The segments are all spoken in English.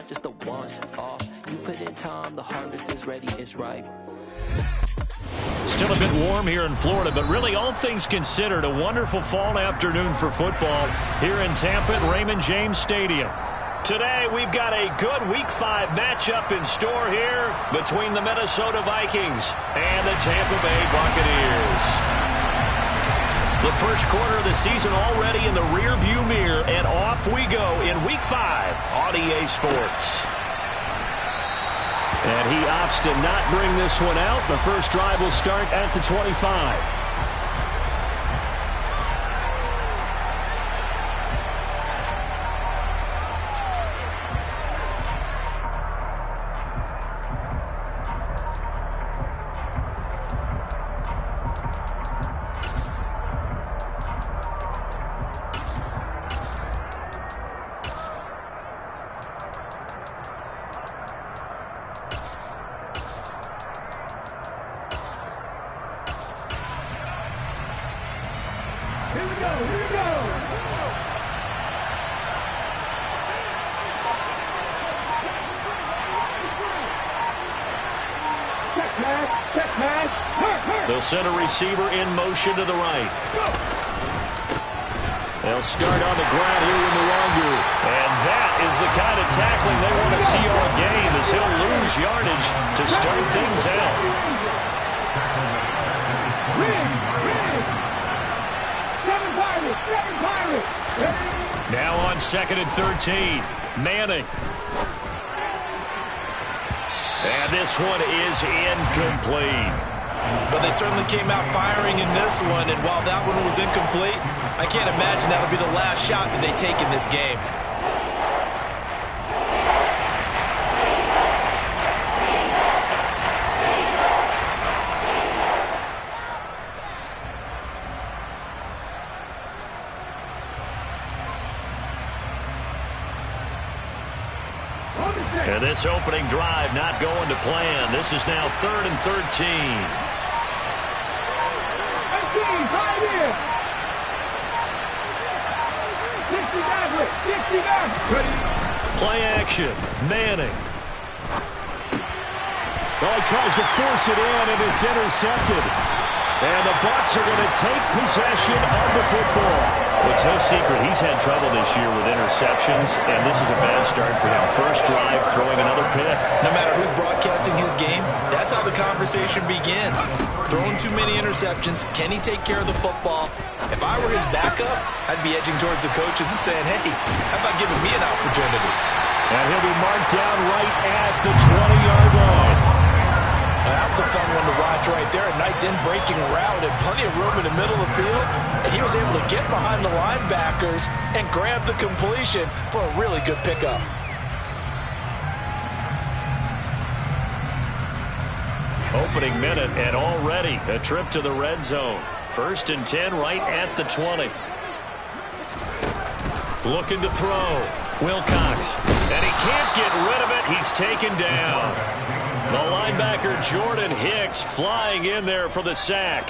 not just the once off. You put in time, the harvest is ready, it's ripe. Still a bit warm here in Florida, but really all things considered, a wonderful fall afternoon for football here in Tampa at Raymond James Stadium. Today we've got a good Week 5 matchup in store here between the Minnesota Vikings and the Tampa Bay Buccaneers. The first quarter of the season already in the rear-view mirror, and off we go in Week 5 on EA Sports. And he opts to not bring this one out. The first drive will start at the 25. They'll send a receiver in motion to the right. They'll start on the ground here with Mwangu. And that is the kind of tackling they want to see all game, as he'll lose yardage to start things out. Now on 2nd and 13. Manning. And this one is incomplete. Well, they certainly came out firing in this one, and while that one was incomplete, I can't imagine that'll be the last shot that they take in this game. And this opening drive not going to plan. This is now 3rd and 13. Play action. Manning. Well, he tries to force it in, and it's intercepted. And the Bucs are going to take possession of the football. Well, it's no secret he's had trouble this year with interceptions, and this is a bad start for him. First drive, throwing another pick. No matter who's broadcasting his game, that's how the conversation begins. Throwing too many interceptions, can he take care of the football? If I were his backup, I'd be edging towards the coaches and saying, hey, how about giving me an opportunity? And he'll be marked down right at the 20-yard line. That was a fun one to watch right there. A nice in-breaking route and plenty of room in the middle of the field. And he was able to get behind the linebackers and grab the completion for a really good pickup. Opening minute, and already a trip to the red zone. 1st and 10 right at the 20. Looking to throw. Wilcox. And he can't get rid of it. He's taken down. The linebacker Jordan Hicks flying in there for the sack.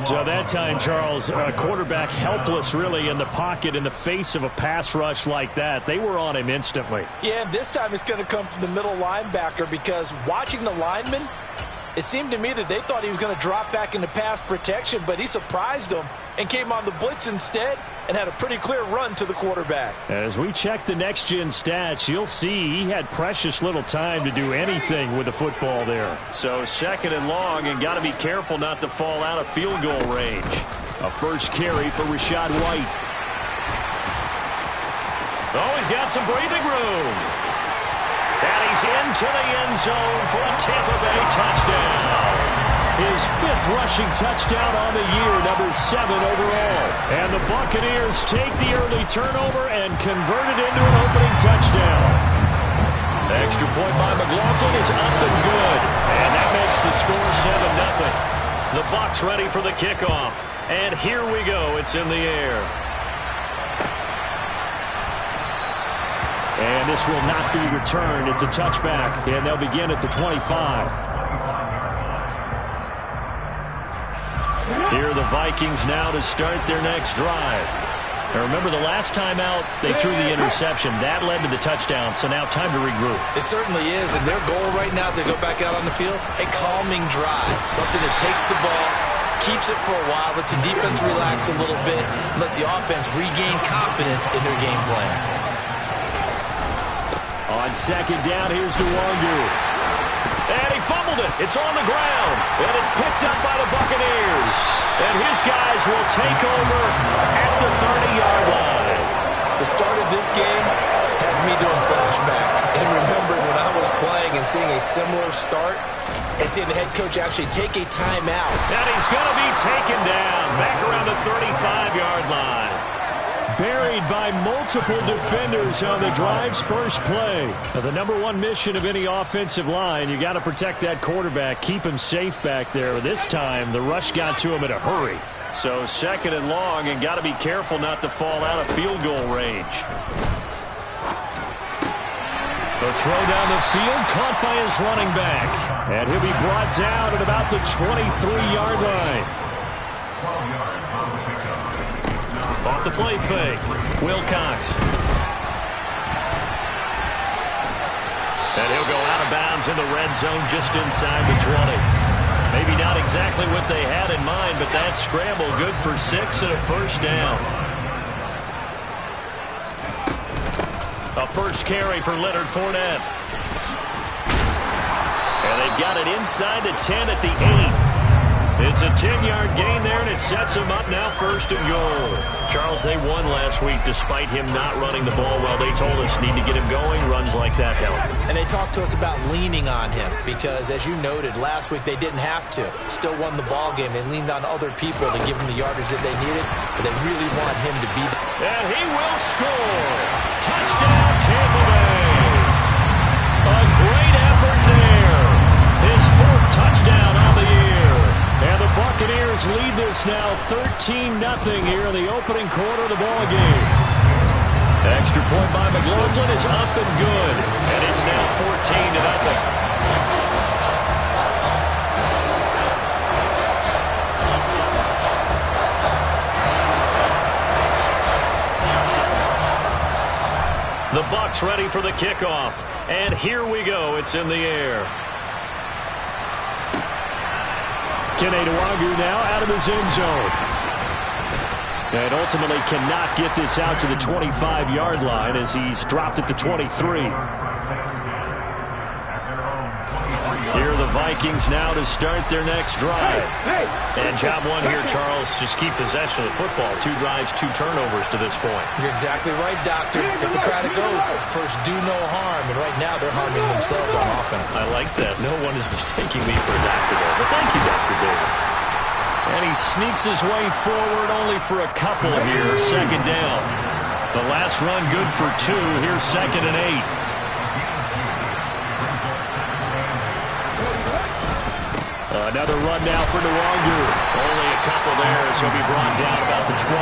So that time, Charles, quarterback helpless really in the pocket in the face of a pass rush like that. They were on him instantly. Yeah, and this time it's going to come from the middle linebacker, because watching the lineman, it seemed to me that they thought he was going to drop back into pass protection, but he surprised them and came on the blitz instead and had a pretty clear run to the quarterback. As we check the next-gen stats, you'll see he had precious little time to do anything with the football there. So 2nd and long, and got to be careful not to fall out of field goal range. A first carry for Rachaad White. Oh, he's got some breathing room. And he's into the end zone for a Tampa Bay touchdown. His 5th rushing touchdown on the year, number 7 overall. And the Buccaneers take the early turnover and convert it into an opening touchdown. Extra point by McLaughlin is up and good. And that makes the score 7-0. The Bucs ready for the kickoff. And here we go. It's in the air. And this will not be returned. It's a touchback, and they'll begin at the 25. Here are the Vikings now to start their next drive. And remember, the last time out, they threw the interception. That led to the touchdown, so now time to regroup. It certainly is, and their goal right now as they go back out on the field, a calming drive, something that takes the ball, keeps it for a while, lets the defense relax a little bit, and lets the offense regain confidence in their game plan. On second down, here's Nwangu. And he fumbled it. It's on the ground. And it's picked up by the Buccaneers. And his guys will take over at the 30-yard line. The start of this game has me doing flashbacks. And remembering when I was playing and seeing a similar start and seeing the head coach actually take a timeout. And he's going to be taken down back around the 35-yard line. Buried by multiple defenders on the drive's first play. Now, the number one mission of any offensive line, you got to protect that quarterback, keep him safe back there. This time, the rush got to him in a hurry. So second and long, and got to be careful not to fall out of field goal range. The throw down the field, caught by his running back. And he'll be brought down at about the 23-yard line. Off the play fake, Wilcox. And he'll go out of bounds in the red zone just inside the 20. Maybe not exactly what they had in mind, but that scramble good for 6 and a first down. A first carry for Leonard Fournette. And they've got it inside the 10 at the 8. It's a 10-yard gain there, and it sets him up now first and goal. Charles, they won last week despite him not running the ball well. They told us need to get him going. Runs like that help. And they talked to us about leaning on him because, as you noted, last week they didn't have to. Still won the ball game. They leaned on other people to give him the yardage that they needed, but they really want him to be there. And he will score. Touchdown, Tampa Bay. A great effort there. His 4th touchdown on the year. And the Buccaneers lead this now 13-0 here in the opening quarter of the ball game. Extra point by McLaughlin is up and good. And it's now 14-0. The Bucs ready for the kickoff. And here we go. It's in the air. Nwangu now out of his end zone. And ultimately cannot get this out to the 25-yard line as he's dropped at the 23. Here are the Vikings now to start their next drive. And job one here, Charles, just keep possession of the football. 2 drives, 2 turnovers to this point. You're exactly right, Doctor. Hippocratic oath. First, do no harm. And right now, they're harming themselves on offense. I like that. No one is mistaking me for a doctor there. But thank you, Dr. Davis. And he sneaks his way forward only for a couple here. Second down. The last run good for 2. Here's 2nd and 8. Another run now for Nwangu. Only a couple there as he'll be brought down about the 28.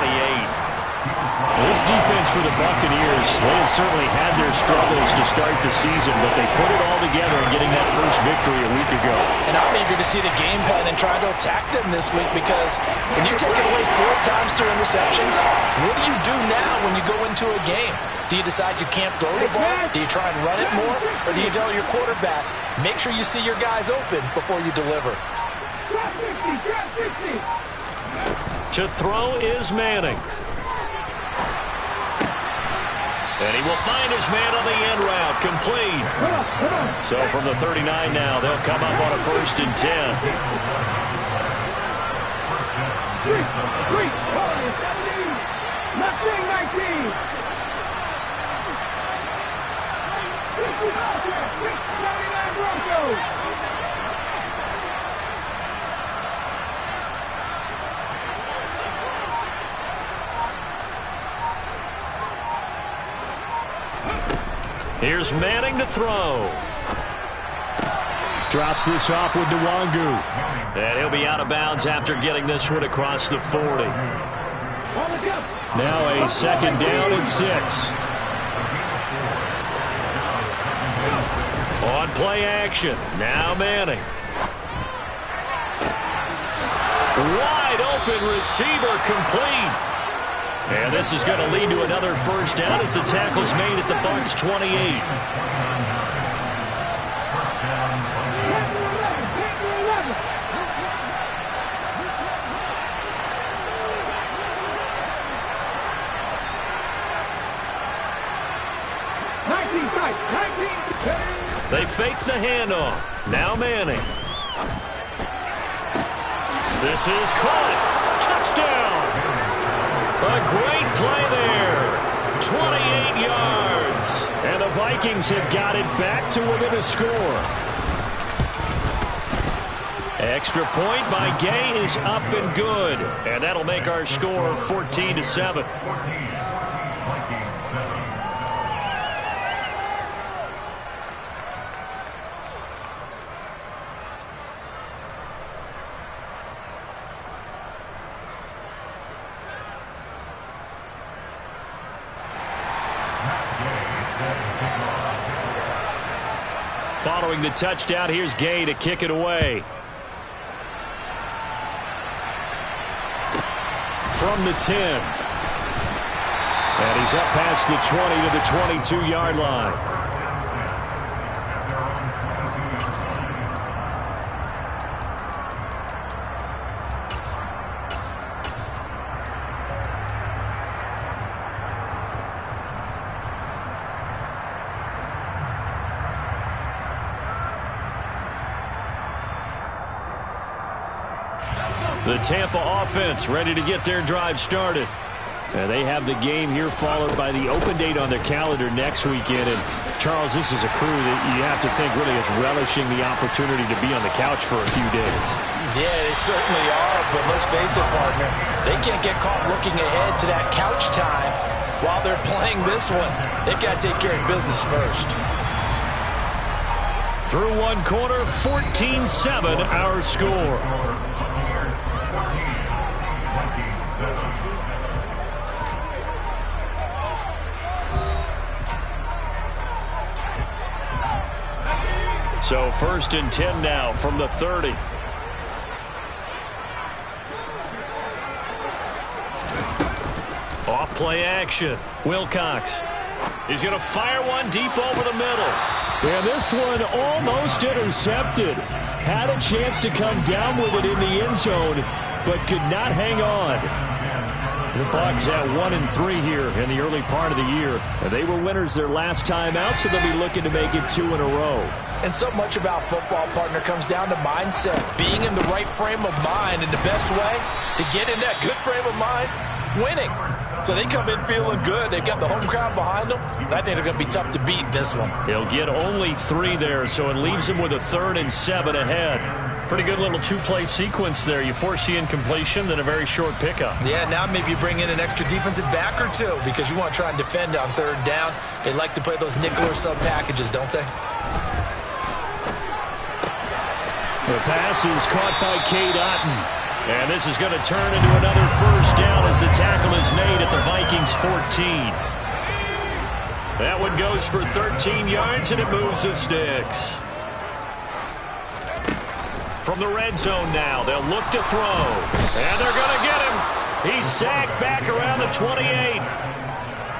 This defense for the Buccaneers, they have certainly had their struggles to start the season, but they put it all together in getting that first victory a week ago. And I'm eager to see the game plan and trying to attack them this week because when you take it away 4 times through interceptions, what do you do now when you go into a game? Do you decide you can't throw the ball? Do you try and run it more? Or do you tell your quarterback, make sure you see your guys open before you deliver? To throw is Manning. And he will find his man on the end route, complete. So from the 39 now, they'll come up on a 1st and 10. 19. Here's Manning to throw. Drops this off with Nwangu. And he'll be out of bounds after getting this one across the 40. Now a 2nd down and 6. On play action. Now Manning. Wide open receiver complete. And this is going to lead to another first down as the tackle's made at the Bucs 28. They fake the handoff. Now Manning. This is caught. Touchdown. A great play there. 28 yards. And the Vikings have got it back to within a score. Extra point by Gay is up and good. And that'll make our score 14-7. Following the touchdown, here's Gay to kick it away. From the 10. And he's up past the 20 to the 22-yard line. The Tampa offense ready to get their drive started. And they have the game here followed by the open date on their calendar next weekend. And, Charles, this is a crew that you have to think really is relishing the opportunity to be on the couch for a few days. Yeah, they certainly are, but let's face it, partner. They can't get caught looking ahead to that couch time while they're playing this one. They've got to take care of business first. Through one quarter, 14-7 our score. So 1st and 10 now from the 30. Off play action. Wilcox. He's going to fire one deep over the middle. And this one almost intercepted. Had a chance to come down with it in the end zone, but could not hang on. The Bucs at 1-3 here in the early part of the year. And they were winners their last time out, so they'll be looking to make it 2 in a row. And so much about football, partner, comes down to mindset. Being in the right frame of mind, and the best way to get in that good frame of mind, winning. So they come in feeling good. They've got the home crowd behind them. And I think they're going to be tough to beat in this one. He'll get only 3 there, so it leaves him with a 3rd and 7 ahead. Pretty good little 2-play sequence there. You force the incompletion, then a very short pickup. Yeah, now maybe you bring in an extra defensive back or two because you want to try and defend on 3rd down. They like to play those nickel or sub packages, don't they? The pass is caught by Cade Otton. And this is going to turn into another first down as the tackle is made at the Vikings 14. That one goes for 13 yards, and it moves the sticks. From the red zone now, they'll look to throw. And they're going to get him. He's sacked back around the 28.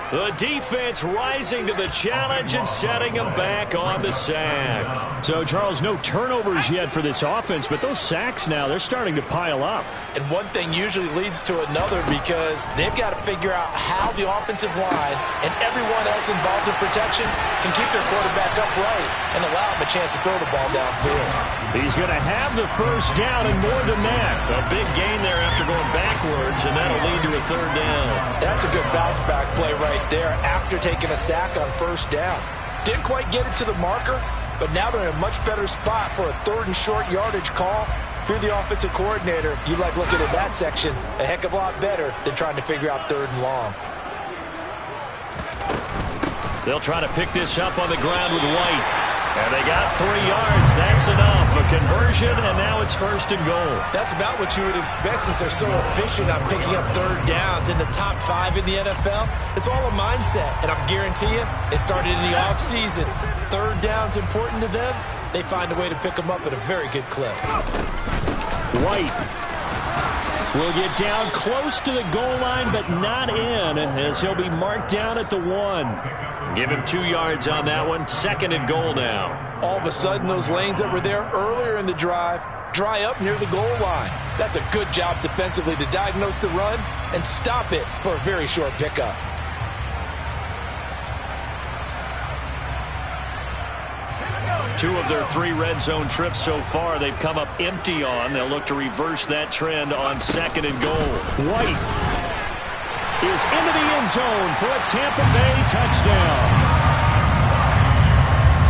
The defense rising to the challenge and setting him back on the sack. So, Charles, no turnovers yet for this offense, but those sacks now, they're starting to pile up. And one thing usually leads to another because they've got to figure out how the offensive line and everyone else involved in protection can keep their quarterback upright and allow him a chance to throw the ball downfield. He's going to have the first down and more than that. A big gain there after going backwards, and that'll lead to a 3rd down. That's a good bounce back play right there after taking a sack on 1st down. Didn't quite get it to the marker, but now they're in a much better spot for a 3rd and short yardage call. If you're the offensive coordinator, you like looking at that section a heck of a lot better than trying to figure out 3rd and long. They'll try to pick this up on the ground with White. And they got 3 yards. That's enough. A conversion, and now it's 1st and goal. That's about what you would expect since they're so efficient on picking up 3rd downs in the top 5 in the NFL. It's all a mindset, and I guarantee you it started in the offseason. 3rd down's important to them. They find a way to pick them up at a very good clip. White. Will get down close to the goal line, but not in, as he'll be marked down at the 1. Give him 2 yards on that one. 2nd and goal now. All of a sudden, those lanes that were there earlier in the drive dry up near the goal line. That's a good job defensively to diagnose the run and stop it for a very short pickup. Two of their 3 red zone trips so far they've come up empty on. They'll look to reverse that trend on 2nd and goal. White is into the end zone for a Tampa Bay touchdown.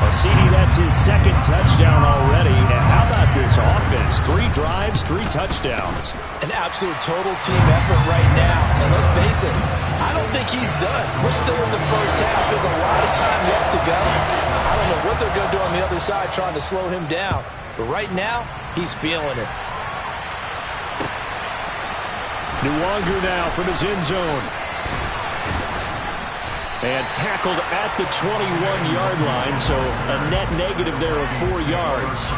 CD, that's his 2nd touchdown already. And how about this offense? 3 drives, 3 touchdowns. An absolute total team effort right now. And let's face it, I don't think he's done. We're still in the first half. There's a lot of time left to go. I don't know what they're going to do on the other side trying to slow him down. But right now, he's feeling it. Nwangu now from his end zone. And tackled at the 21-yard line, so a net negative there of 4 yards.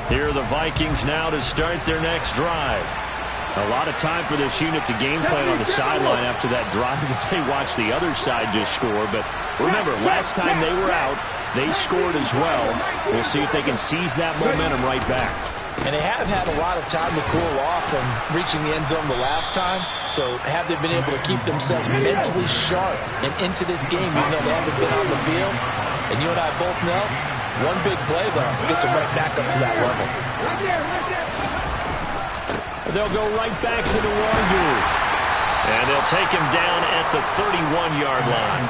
Here are the Vikings now to start their next drive. A lot of time for this unit to game plan on the sideline after that drive that they watched the other side just score. But remember, last time they were out, they scored as well. We'll see if they can seize that momentum right back. And they have had a lot of time to cool off from reaching the end zone the last time. So have they been able to keep themselves mentally sharp and into this game even though they haven't been on the field? And you and I both know, one big play, though, gets them right back up to that level. They'll go right back to the Nwangu. And they'll take him down at the 31-yard line.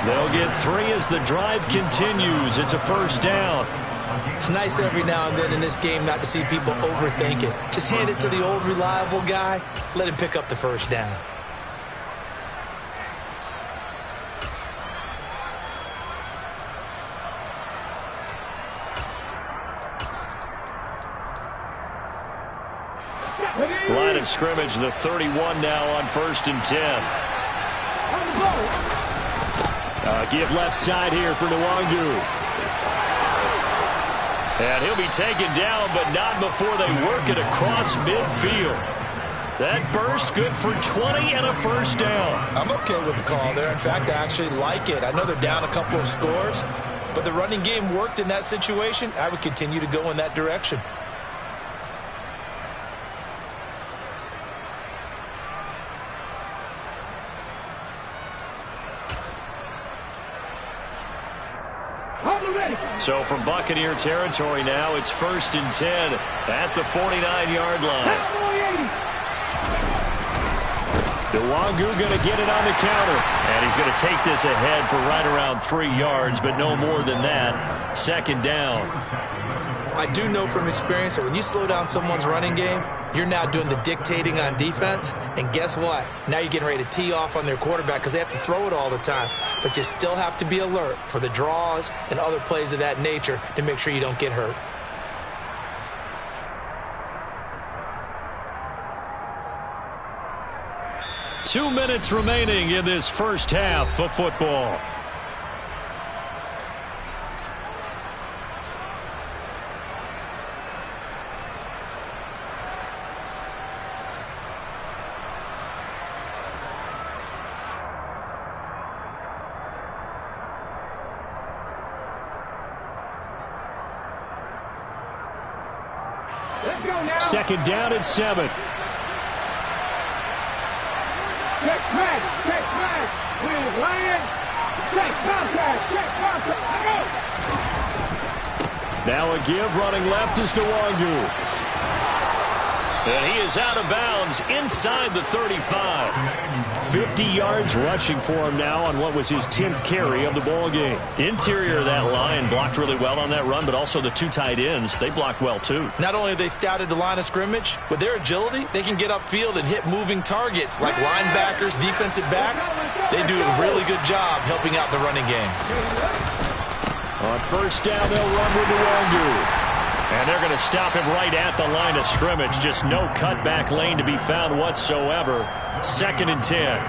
They'll get 3 as the drive continues. It's a first down. It's nice every now and then in this game not to see people overthink it. Just hand it to the old reliable guy. Let him pick up the first down. Line of scrimmage, the 31 now on 1st and 10. Give left side here for Nwangu. And he'll be taken down, but not before they work it across midfield. That burst good for 20 and a first down. I'm okay with the call there. In fact, I actually like it. I know they're down a couple of scores, but the running game worked in that situation. I would continue to go in that direction. So from Buccaneer territory now, it's 1st and 10 at the 49-yard line. Nwangu going to get it on the counter. And he's going to take this ahead for right around 3 yards, but no more than that. 2nd down. I do know from experience that when you slow down someone's running game, you're now doing the dictating on defense. And guess what? Now you're getting ready to tee off on their quarterback because they have to throw it all the time. But you still have to be alert for the draws and other plays of that nature to make sure you don't get hurt. Two minutes remaining in this first half of football. Second down and 7. Now a give running left is Nwangu. And he is out of bounds inside the 35. 50 yards rushing for him now on what was his 10th carry of the ball game. Interior of that line blocked really well on that run, but also the 2 tight ends, they blocked well too. Not only have they scouted the line of scrimmage, with their agility, they can get upfield and hit moving targets like linebackers, defensive backs. They do a really good job helping out the running game. On first down, they'll run with Nwangu. And they're going to stop him right at the line of scrimmage. Just no cutback lane to be found whatsoever. 2nd and 10.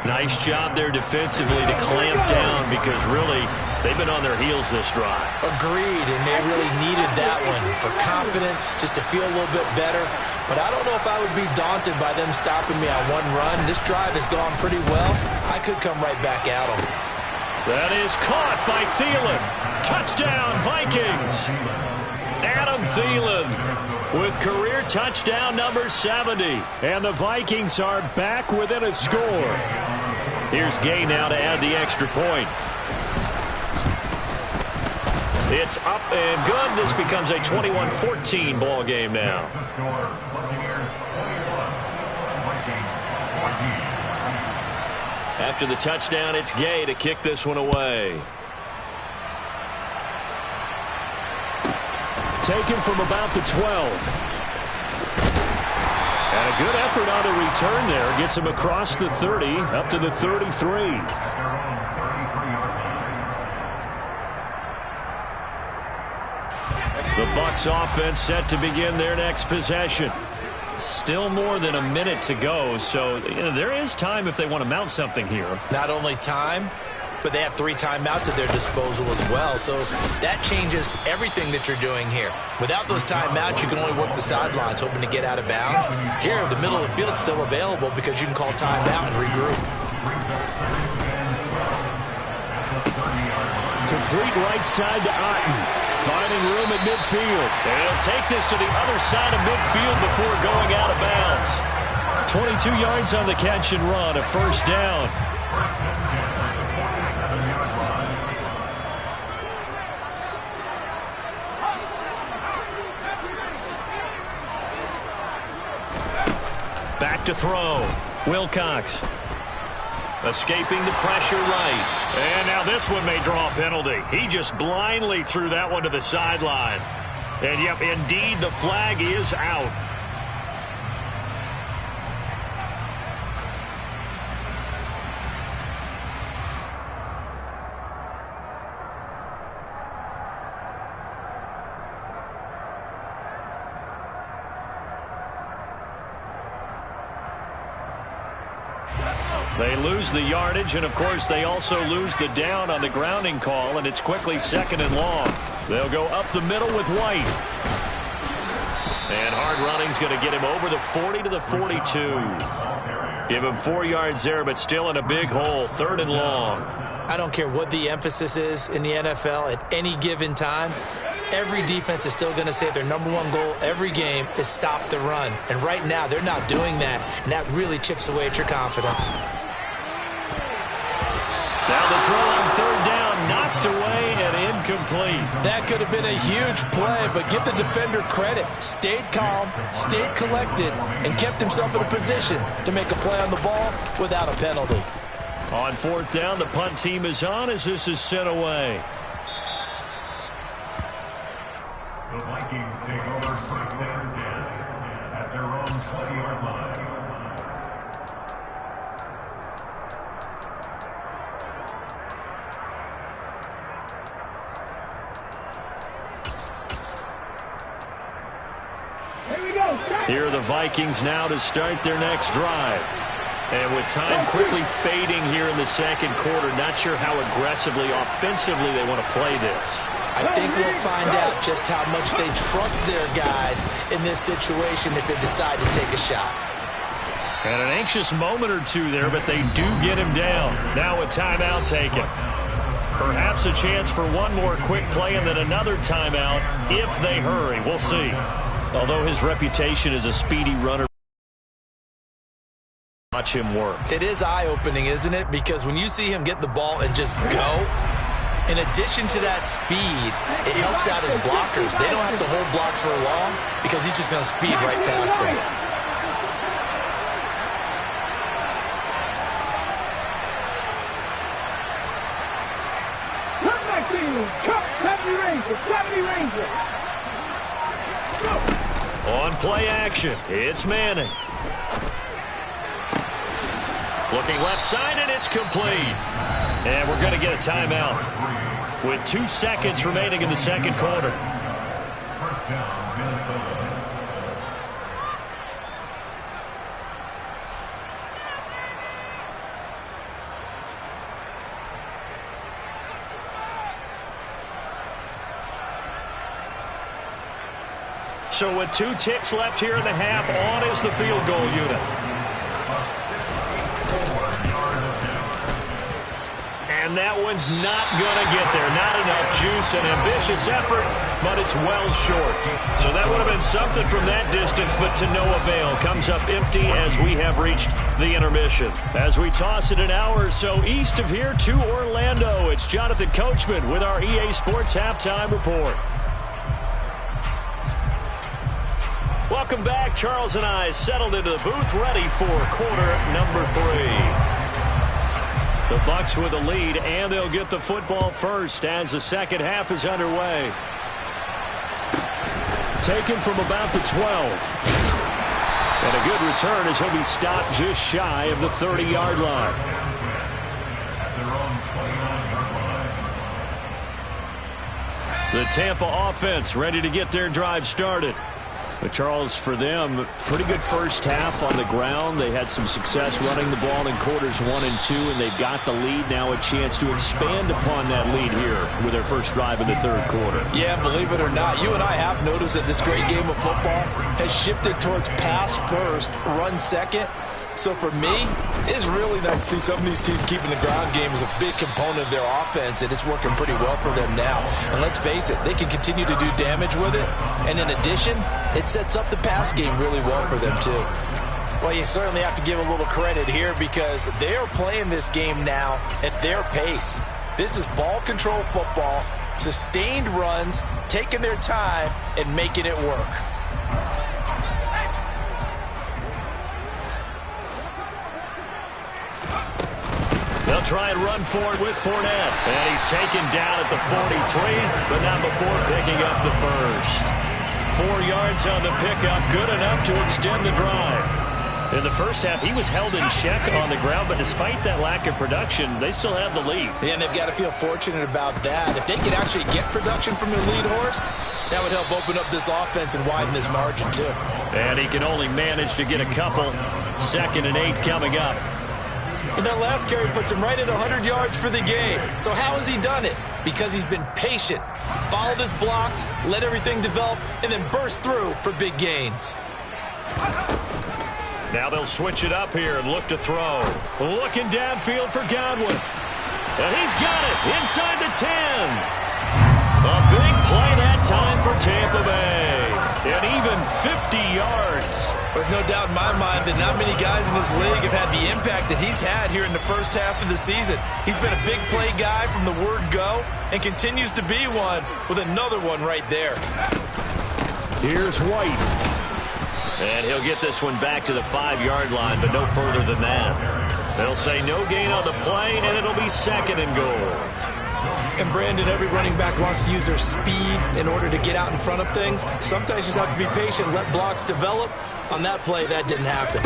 Nice job there defensively to clamp down because really they've been on their heels this drive. Agreed, and they really needed that one for confidence, just to feel a little bit better. But I don't know if I would be daunted by them stopping me on one run. This drive has gone pretty well. I could come right back at them. That is caught by Thielen. Touchdown, Vikings. Adam Thielen with career touchdown number 70. And the Vikings are back within a score. Here's Gay now to add the extra point. It's up and good. This becomes a 21-14 ball game now. After the touchdown, it's Gay to kick this one away. Taken from about the 12. And a good effort on the return there. Gets him across the 30, up to the 33. The Bucs offense set to begin their next possession. Still more than a minute to go, so there is time if they want to mount something here. Not only time, but they have 3 timeouts at their disposal as well, so that changes everything that you're doing here. Without those timeouts, you can only work the sidelines, hoping to get out of bounds. Here, the middle of the field is still available because you can call timeout and regroup. Complete right side to Otten. Finding room at midfield. And he'll take this to the other side of midfield before going out of bounds. 22 yards on the catch and run, a first down. Back to throw. Wilcox. Escaping the pressure right. And now this one may draw a penalty. He just blindly threw that one to the sideline. And, yep, indeed, the flag is out. They lose the yardage, and, of course, they also lose the down on the grounding call, and it's quickly 2nd and long. They'll go up the middle with White. And hard running's going to get him over the 40 to the 42. Give him 4 yards there, but still in a big hole, 3rd and long. I don't care what the emphasis is in the NFL at any given time. Every defense is still going to say their #1 goal every game is stop the run. And right now, they're not doing that, and that really chips away at your confidence. Now the throw on 3rd down, knocked away and incomplete. That could have been a huge play, but give the defender credit. Stayed calm, stayed collected, and kept himself in a position to make a play on the ball without a penalty. On 4th down, the punt team is on as this is sent away. The Vikings take over 1st and 10 at their own 20-yard line. Here are the Vikings now to start their next drive. And with time quickly fading here in the 2nd quarter, not sure how aggressively, offensively they want to play this. I think we'll find out just how much they trust their guys in this situation if they decide to take a shot. And an anxious moment or two there, but they do get him down. Now a timeout taken. Perhaps a chance for one more quick play and then another timeout if they hurry. We'll see. Although his reputation as a speedy runner, watch him work. It is eye-opening, isn't it? Because when you see him get the ball and just go, in addition to that speed, it helps out his blockers. They don't have to hold blocks for long because he's just going to speed right past them. On play action, it's Manning. Looking left side, and it's complete. And we're going to get a timeout with 2 seconds remaining in the 2nd quarter. 1st down, Minnesota. So with 2 ticks left here in the half, on is the field goal unit. And that one's not going to get there. Not enough juice. An ambitious effort, but it's well short. So that would have been something from that distance, but to no avail. Comes up empty as we have reached the intermission. As we toss it an hour or so east of here to Orlando, it's Jonathan Coachman with our EA Sports Halftime Report. Welcome back. Charles and I settled into the booth, ready for quarter number 3. The Bucs with a lead, and they'll get the football first as the second half is underway. Taken from about the 12. And a good return as he'll be stopped just shy of the 30-yard line. The Tampa offense ready to get their drive started. But Charles, for them, pretty good first half on the ground. They had some success running the ball in quarters 1 and 2, and they've got the lead. Now a chance to expand upon that lead here with their first drive in the third quarter. Yeah, believe it or not, you and I have noticed that this great game of football has shifted towards pass first, run second. So for me, it's really nice to see some of these teams keeping the ground game as a big component of their offense, and it's working pretty well for them now. And let's face it, they can continue to do damage with it. And in addition, it sets up the pass game really well for them too. Well, you certainly have to give a little credit here because they are playing this game now at their pace. This is ball control football, sustained runs, taking their time, and making it work. They'll try and run forward with Fournette. And he's taken down at the 43, but not before picking up the first. 4 yards on the pickup, good enough to extend the drive. In the first half, he was held in check on the ground, but despite that lack of production, they still have the lead. Yeah, and they've got to feel fortunate about that. If they could actually get production from their lead horse, that would help open up this offense and widen this margin too. And he can only manage to get a couple. 2nd and 8 coming up. And that last carry puts him right at 100 yards for the game. So how has he done it? Because he's been patient, followed his blocks, let everything develop, and then burst through for big gains. Now they'll switch it up here and look to throw. Looking downfield for Godwin. And he's got it inside the 10. A big play that time for Tampa Bay. And even 50 yards. There's no doubt in my mind that not many guys in this league have had the impact that he's had here in the first half of the season. He's been a big play guy from the word go and continues to be one with another one right there. Here's White. And he'll get this one back to the 5-yard line, but no further than that. They'll say no gain on the play, and it'll be 2nd and goal. And Brandon, every running back wants to use their speed in order to get out in front of things. Sometimes you just have to be patient, let blocks develop. On that play, that didn't happen.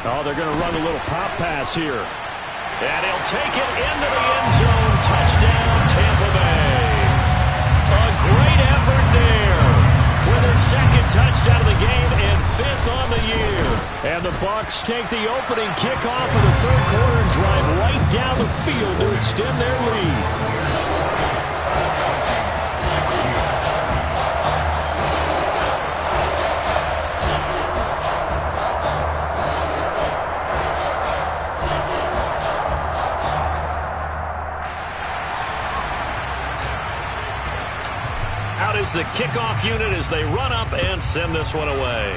Oh, they're going to run a little pop pass here. And he'll take it into the end zone. Touchdown, Tampa Bay. A great effort there. With his 2nd touchdown of the game and 5th on the year. And the Bucs take the opening kickoff of the third quarter and drive right down the field to extend their lead. Out is the kickoff unit as they run up and send this one away.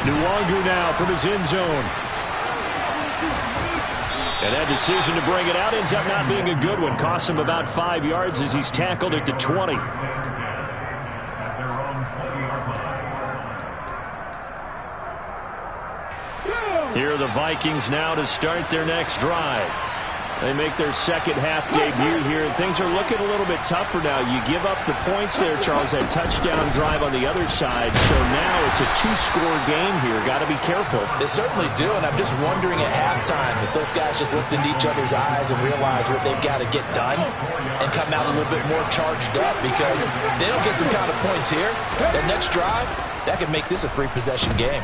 Nwangu now from his end zone. And that decision to bring it out ends up not being a good one. Costs him about 5 yards as he's tackled at the 20. Here are the Vikings now to start their next drive. They make their second half debut here, and things are looking a little bit tougher now. You give up the points there, Charles, that touchdown drive on the other side. So now it's a 2-score game here. Got to be careful. They certainly do, and I'm just wondering at halftime if those guys just looked into each other's eyes and realize what they've got to get done and come out a little bit more charged up, because if they don't get some kind of points here, that next drive, that could make this a free-possession game.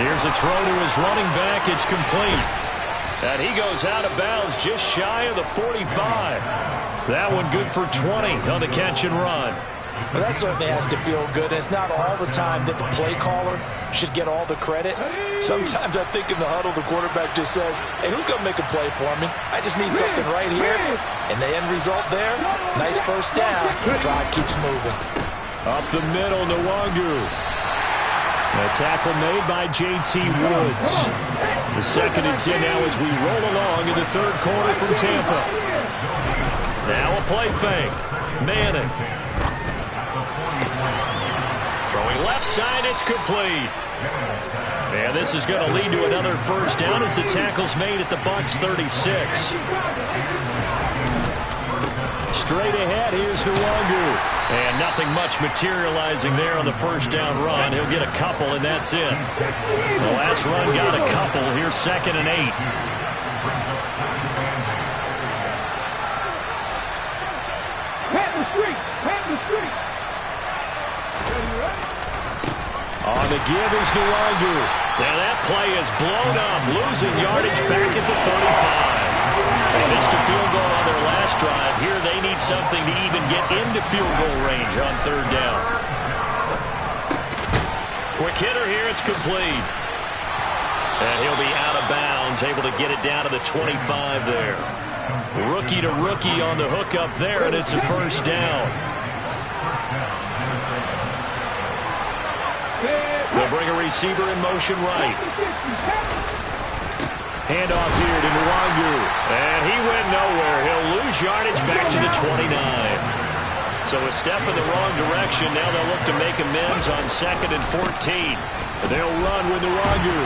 Here's a throw to his running back. It's complete. And he goes out of bounds just shy of the 45. That one good for 20 on the catch and run. Well, that certainly has to feel good. And it's not all the time that the play caller should get all the credit. Sometimes I think in the huddle, the quarterback just says, hey, who's going to make a play for me? I just need something right here. And the end result there, nice first down. The drive keeps moving. Up the middle, Nwangu. A tackle made by J.T. Woods. The 2nd and 10 now as we roll along in the 3rd quarter from Tampa. Now a play fake. Manning. Throwing left side, it's complete. And this is going to lead to another first down as the tackle's made at the Bucs 36. Straight ahead, here's Nwangu. And nothing much materializing there on the first down run. He'll get a couple, and that's it. The last run got a couple. Here's 2nd and 8. On the give is Nwangu. Now that play is blown up, losing yardage back at the 35. They missed a field goal on their last drive. Here they need something to even get into field goal range on 3rd down. Quick hitter here, it's complete. And he'll be out of bounds, able to get it down to the 25 there. Rookie to rookie on the hook up there, and it's a first down. They'll bring a receiver in motion right. Handoff here to Nwangu. And he went nowhere. He'll lose yardage back to the 29. So a step in the wrong direction. Now they'll look to make amends on 2nd and 14. They'll run with Nwangu.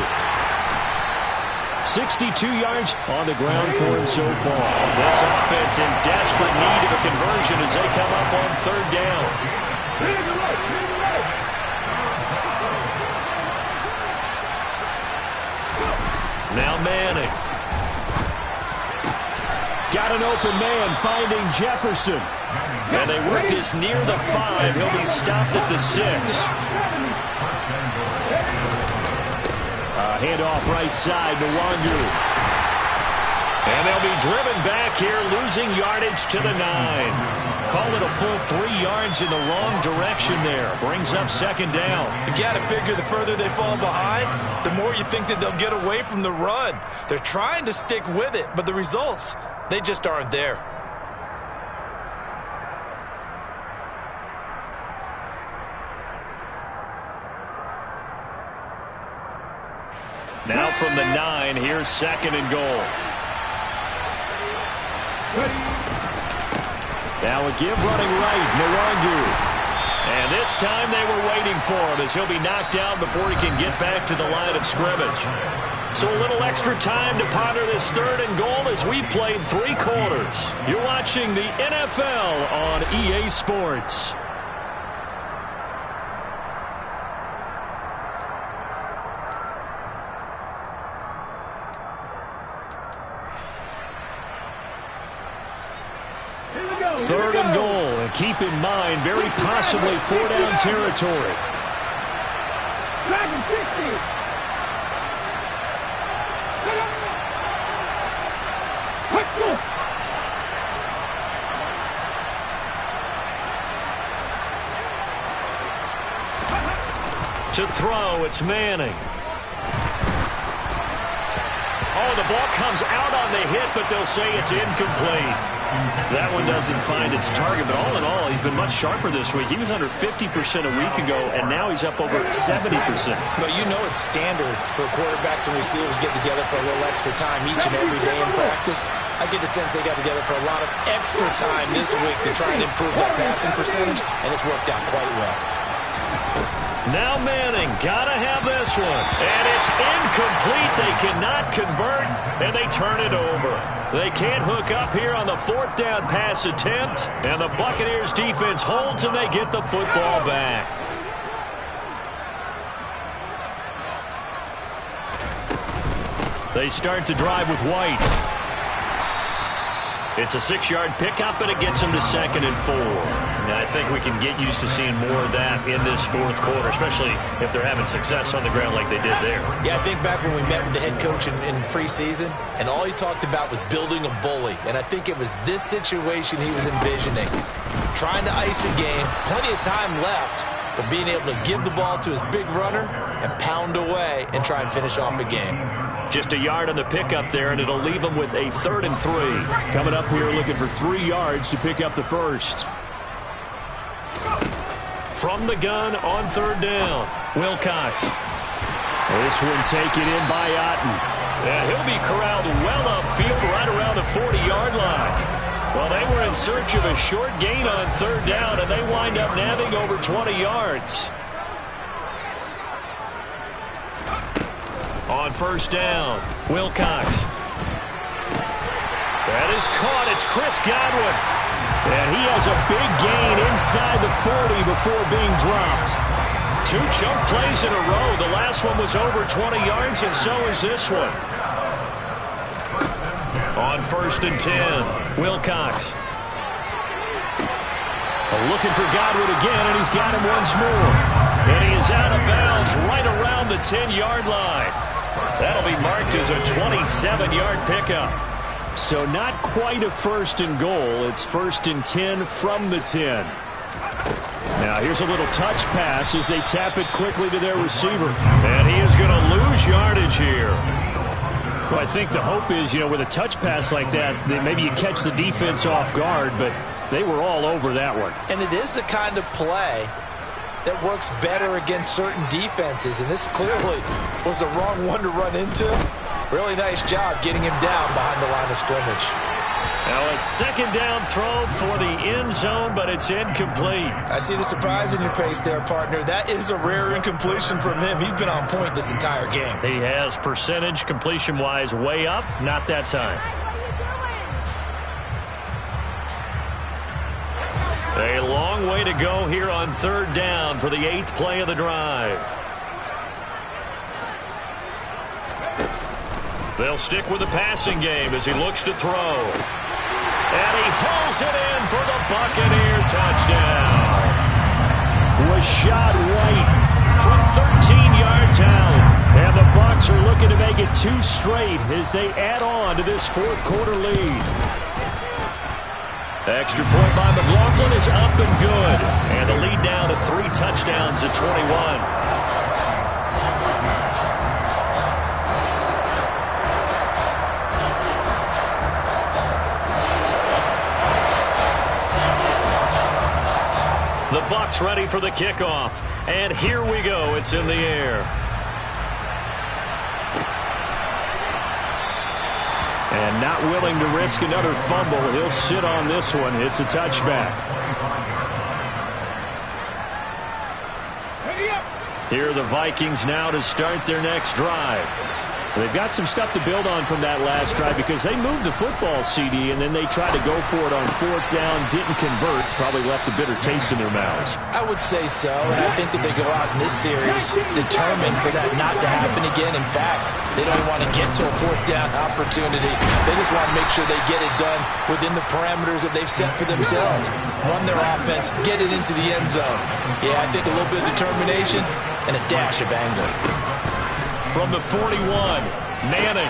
62 yards on the ground for him so far. This offense in desperate need of a conversion as they come up on 3rd down. Now Manning. Got an open man finding Jefferson. And they work this near the 5. He'll be stopped at the 6. Handoff right side to Nwangu. And they'll be driven back here, losing yardage to the 9. Call it a full 3 yards in the wrong direction there. Brings up 2nd down. You've got to figure the further they fall behind, the more you think that they'll get away from the run. They're trying to stick with it, but the results, they just aren't there. Now from the 9, here's 2nd and goal. Now a give running right, Nwangu. And this time they were waiting for him as he'll be knocked down before he can get back to the line of scrimmage. So a little extra time to ponder this 3rd and goal as we played 3 quarters. You're watching the NFL on EA Sports. Third and goal, and keep in mind, very possibly 4-down territory. To throw, it's Manning. Oh, the ball comes out on the hit, but they'll say it's incomplete. That one doesn't find its target, but all in all, he's been much sharper this week. He was under 50% a week ago, and now he's up over 70%. But you know it's standard for quarterbacks and receivers get together for a little extra time each and every day in practice. I get the sense they got together for a lot of extra time this week to try and improve that passing percentage, and it's worked out quite well. Now Manning, gotta have this one. And it's incomplete. They cannot convert, and they turn it over. They can't hook up here on the 4th down pass attempt, and the Buccaneers defense holds, and they get the football back. They start to drive with White. It's a 6-yard pickup, and it gets him to 2nd and 4. Now, I think we can get used to seeing more of that in this fourth quarter, especially if they're having success on the ground like they did there. Yeah, I think back when we met with the head coach in preseason, and all he talked about was building a bully. And I think it was this situation he was envisioning. Trying to ice a game, plenty of time left, but being able to give the ball to his big runner and pound away and try and finish off a game. Just a yard on the pickup there, and it'll leave them with a 3rd and 3. Coming up here looking for 3 yards to pick up the first. From the gun on 3rd down, Wilcox. This one taken in by Otten. And he'll be corralled well upfield right around the 40-yard line. Well, they were in search of a short gain on 3rd down, and they wind up nabbing over 20 yards. On 1st down, Wilcox. That is caught. It's Chris Godwin. And he has a big gain inside the 40 before being dropped. 2 chunk plays in a row. The last one was over 20 yards, and so is this one. On 1st and 10, Wilcox. Looking for Godwin again, and he's got him once more. And he is out of bounds right around the 10-yard line. That'll be marked as a 27-yard pickup. So not quite a 1st and goal. It's 1st and 10 from the 10. Now here's a little touch pass as they tap it quickly to their receiver. And he is going to lose yardage here. Well, I think the hope is, with a touch pass like that maybe you catch the defense off guard, but they were all over that one. And it is the kind of play that works better against certain defenses, and this clearly was the wrong one to run into. Really nice job getting him down behind the line of scrimmage. Now a 2nd down throw for the end zone, but it's incomplete. I see the surprise in your face there, partner. That is a rare incompletion from him. He's been on point this entire game. He has percentage completion-wise way up, not that time. A long way to go here on 3rd down for the 8th play of the drive. They'll stick with the passing game as he looks to throw. And he hauls it in for the Buccaneer touchdown. Was shot right from 13 yards out. And the Bucs are looking to make it 2 straight as they add on to this 4th quarter lead. Extra point by McLaughlin is up and good. And the lead down to 3 touchdowns at 21. The Bucs ready for the kickoff. And here we go. It's in the air. And not willing to risk another fumble. He'll sit on this one. It's a touchback. Here are the Vikings now to start their next drive. They've got some stuff to build on from that last drive because they moved the football, CD, and then they tried to go for it on 4th down, didn't convert, probably left a bitter taste in their mouths. I would say so, and I think that they go out in this series determined for that not to happen again. In fact, they don't even want to get to a 4th down opportunity. They just want to make sure they get it done within the parameters that they've set for themselves. Run their offense, get it into the end zone. Yeah, I think a little bit of determination and a dash of anger. From the 41, Manning.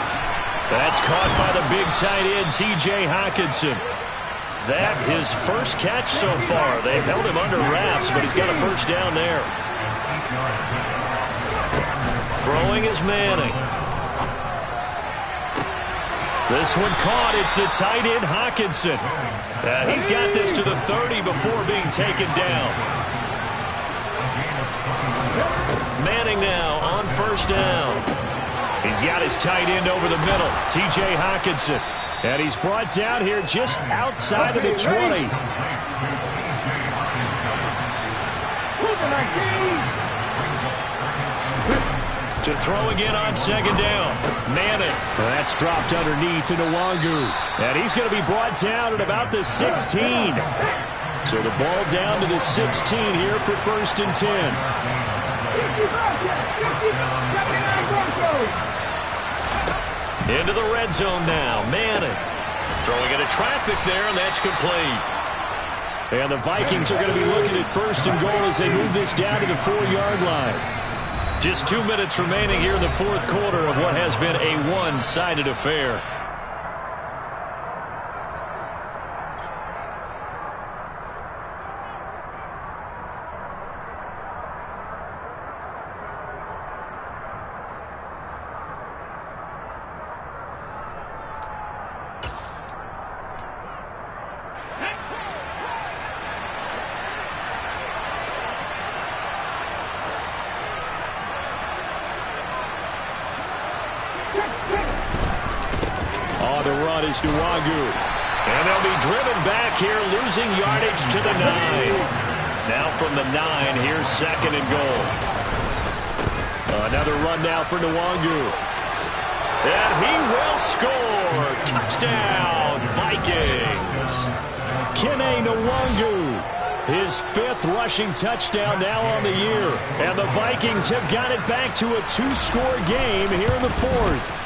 That's caught by the big tight end, T.J. Hockenson. That his first catch so far. They've held him under wraps, but he's got a 1st down there. Throwing is Manning. This one caught. It's the tight end, Hockenson. He's got this to the 30 before being taken down. Manning now on 1st down. He's got his tight end over the middle, T.J. Hockenson. And he's brought down here just outside of the 20. To throw again on 2nd down. Manning. That's dropped underneath to Nwangu. And he's going to be brought down at about the 16. So the ball down to the 16 here for 1st and 10. Into the red zone now. Manning Throwing into traffic there, and that's complete. And the Vikings are going to be looking at first and goal as they move this down to the 4-yard line. Just 2 minutes remaining here in the fourth quarter of what has been a one-sided affair. On the run is Nwangu. And they'll be driven back here, losing yardage to the 9. Now from the 9, here's second and goal. Another run now for Nwangu. And he will score. Touchdown, Vikings. Kene Nwangu. His 5th rushing touchdown now on the year. And the Vikings have got it back to a 2-score game here in the 4th.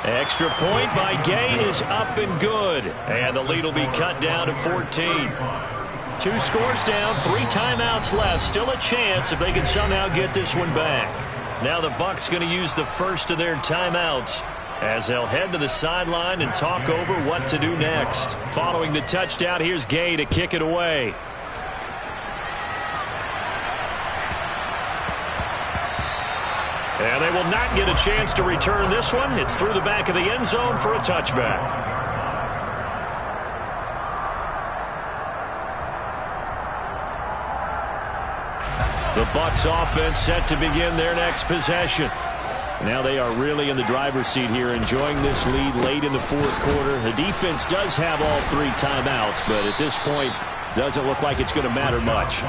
Extra point by Gay is up and good. And the lead will be cut down to 14. 2 scores down, 3 timeouts left. Still a chance if they can somehow get this one back. Now the Bucs going to use the first of their timeouts as they'll head to the sideline and talk over what to do next. Following the touchdown, here's Gay to kick it away. And they will not get a chance to return this one. It's through the back of the end zone for a touchback. The Bucs offense set to begin their next possession. Now they are really in the driver's seat here, enjoying this lead late in the fourth quarter. The defense does have all 3 timeouts, but at this point, doesn't look like it's going to matter much.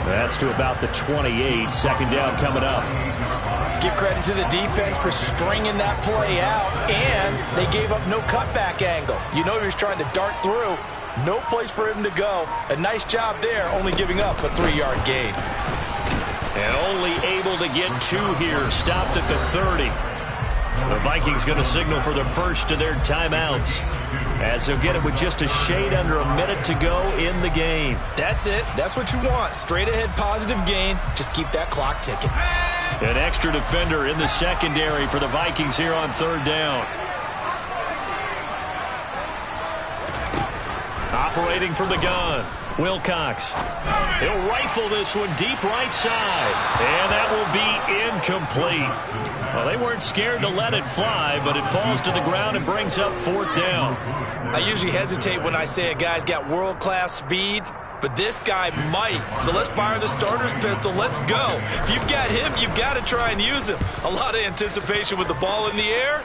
That's to about the 28. Second down coming up. Give credit to the defense for stringing that play out, and they gave up no cutback angle. You know he was trying to dart through. No place for him to go. A nice job there, only giving up a 3-yard gain. And only able to get 2 here. Stopped at the 30. The Vikings going to signal for the first of their timeouts, as they'll get it with just a shade under a minute to go in the game. That's it. That's what you want. Straight ahead positive gain. Just keep that clock ticking. An extra defender in the secondary for the Vikings here on 3rd down. Operating from the gun, Wilcox. He'll rifle this one deep right side. And that will be incomplete. Well, they weren't scared to let it fly, but it falls to the ground and brings up 4th down. I usually hesitate when I say a guy's got world-class speed, but this guy might. So let's fire the starter's pistol. Let's go. If you've got him, you've got to try and use him. A lot of anticipation with the ball in the air,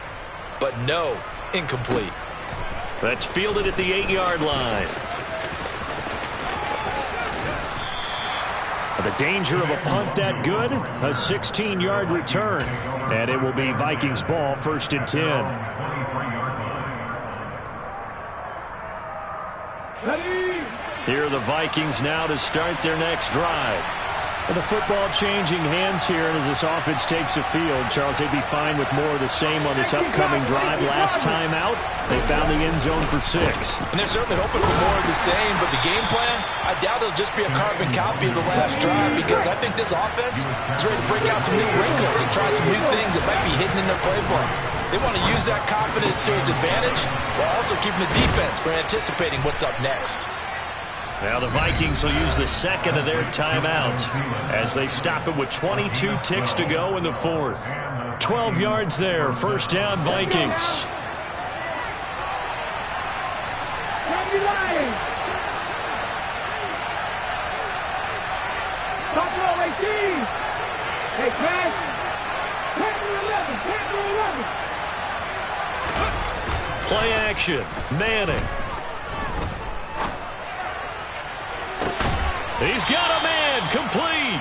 but no, incomplete. That's fielded at the 8-yard line. The danger of a punt that good, a 16-yard return. And it will be Vikings ball, 1st and 10. Here are the Vikings now to start their next drive. And the football changing hands here, and as this offense takes the field, Charles, they'd be fine with more of the same on this upcoming drive. Last time out, they found the end zone for 6. And they're certainly hoping for more of the same, but the game plan, I doubt it'll just be a carbon copy of the last drive, because I think this offense is ready to break out some new wrinkles and try some new things that might be hidden in their playbook. They want to use that confidence to its advantage, while also keeping the defense for anticipating what's up next. Now the Vikings will use the second of their timeouts as they stop it with 22 ticks to go in the 4th. 12 yards there, 1st down Vikings. Play action, Manning. He's got a man, complete.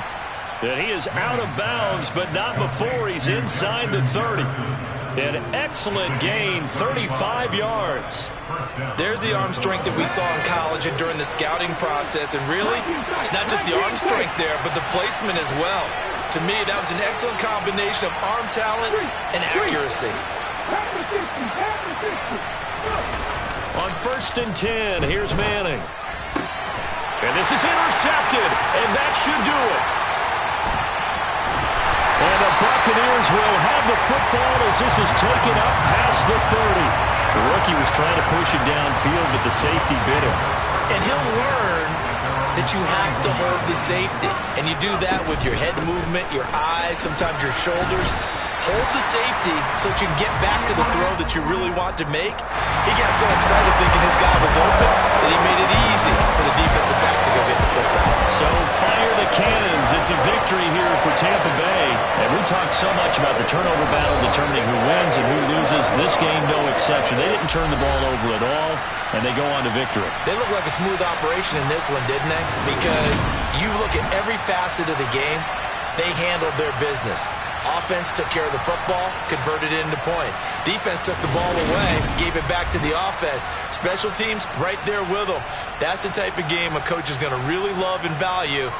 And he is out of bounds, but not before he's inside the 30. An excellent gain, 35 yards. There's the arm strength that we saw in college and during the scouting process. And really, it's not just the arm strength there, but the placement as well. To me, that was an excellent combination of arm talent and accuracy. 1st and 10. Here's Manning. And this is intercepted, and that should do it. And the Buccaneers will have the football as this is taken up past the 30. The rookie was trying to push it downfield, but the safety bit him. And he'll learn that you have to hold the safety. And you do that with your head movement, your eyes, sometimes your shoulders. Hold the safety so that you can get back to the throw that you really want to make. He got so excited thinking his guy was open that he made it easy for the defensive back to go get the football. So fire the cannons. It's a victory here for Tampa Bay. And we talked so much about the turnover battle determining who wins and who loses. This game, no exception. They didn't turn the ball over at all, and they go on to victory. They look like a smooth operation in this one, didn't they? Because you look at every facet of the game, they handled their business. Offense took care of the football, converted it into points. Defense took the ball away, gave it back to the offense. Special teams right there with them. That's the type of game a coach is going to really love and value.